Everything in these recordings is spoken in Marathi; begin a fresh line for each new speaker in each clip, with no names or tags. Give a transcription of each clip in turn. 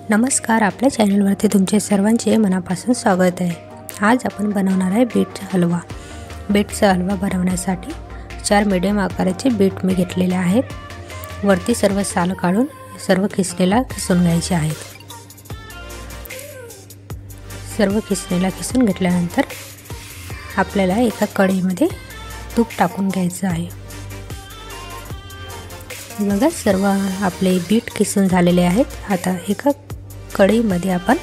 नमस्कार, आपल्या चॅनलवरती तुमचे सर्वांचे मनापासून स्वागत आहे। आज आपण बनवणार आहे बीटचा हलवा। बीटचा हलवा बनवण्यासाठी 4 मीडियम आकाराचे बीट मी घेतलेले आहेत। वरती सर्व साल काढून सर्व किसून घ्यायचे आहेत। सर्व किसून घेतल्यानंतर आपल्याला एका कढईमध्ये तूप टाकून घ्यायचं आहे। बघा, सर्व आपले बीट किसून झालेले आहेत। आता एका कढईमध्ये आपण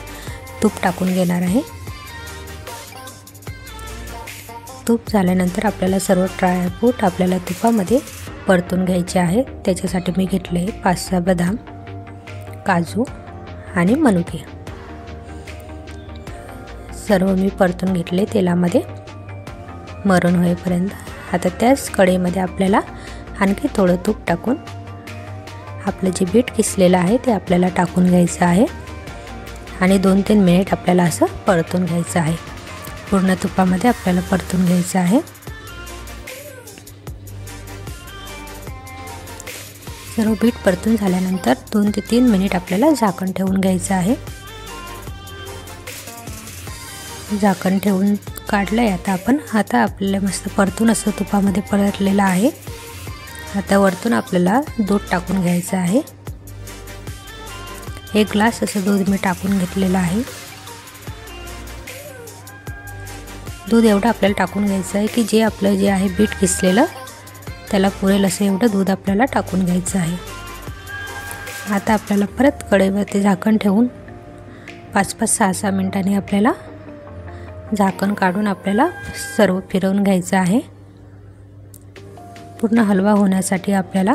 तूप टाकून घेणार आहे। तूप झाल्यानंतर आपल्याला सर्व ड्रायफ्रूट आपल्याला तुपामध्ये परतून घ्यायचे आहेत। त्याच्यासाठी मी घेतले 5-6 बदाम, काजू आणि मनुके। सर्व मी परतून घेतले तेलामध्ये मरण होईपर्यंत। आता त्याच कढईमध्ये आपल्याला आणखी थोडं तूप टाकून आपलं जे बीट किसलेलं आहे ते आपल्याला टाकून घ्यायचं आहे आणि 2-3 मिनिट आपल्याला असं परतून घ्यायचं आहे। पूर्ण तुपामध्ये आपल्याला परतून घ्यायचं आहे। सर्व बीट परतून झाल्यानंतर 2 ते 3 मिनिट आपल्याला झाकण ठेवून घ्यायचं आहे। झाकण ठेवून काढलंय आता आपल्याला मस्त परतून असं तुपामध्ये परतलेलं आहे। आता वरतून आपल्याला दूध टाकून घ्यायचं आहे। 1 ग्लास असं दूध मी टाकून घेतलेलं आहे। दूध एवढं आपल्याला टाकून घ्यायचं आहे की जे आपलं जे आहे बीट किसलेलं त्याला पुरेल असं एवढं दूध आपल्याला टाकून घ्यायचं आहे। आता आपल्याला परत कढईवरती झाकण ठेवून 5-6 मिनिटांनी आपल्याला झाकण काढून आपल्याला सर्व फिरवून घ्यायचं आहे। पूर्ण हलवा होण्यासाठी आपल्याला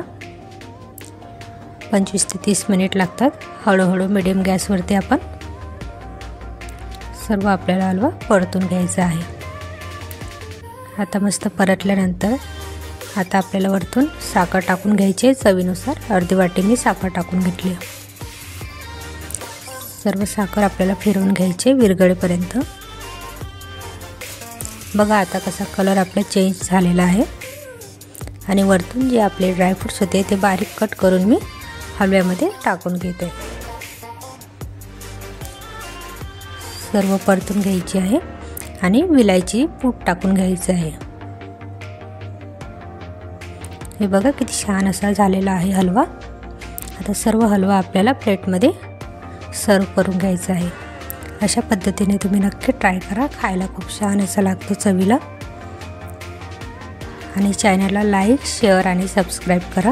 25 ते 30 मिनिट लागतात। हळूहळू मीडियम गॅसवरती आपण सर्व आपल्याला हलवा परतून घ्यायचा आहे। आता मस्त परतल्यानंतर आता आपल्याला वरतून साखर टाकून घ्यायची, चवीनुसार अर्धी वाटी मी साखर टाकून घेतली। सर्व साखर आपल्याला फिरवून घ्यायचे विरघळेपर्यंत। बघा आता कसा कलर आपला चेंज झालेला आहे आणि वरतून जे आपले ड्रायफ्रूट्स होते ते बारीक कट करून मी हलव्यामध्ये टाकून घेते। सर्व परतून घ्यायची आहे आणि विलायची पूड टाकून घ्यायचं आहे। हे बघा किती छान असा झालेला आहे हलवा। आता सर्व हलवा आपल्याला प्लेटमध्ये सर्व करून घ्यायचा आहे। अशा पद्धतीने तुम्ही नक्की ट्राय करा, खायला खूप छान असा लागतो चवीला। आणि चॅनलला लाईक, शेअर आणि सबस्क्राईब करा।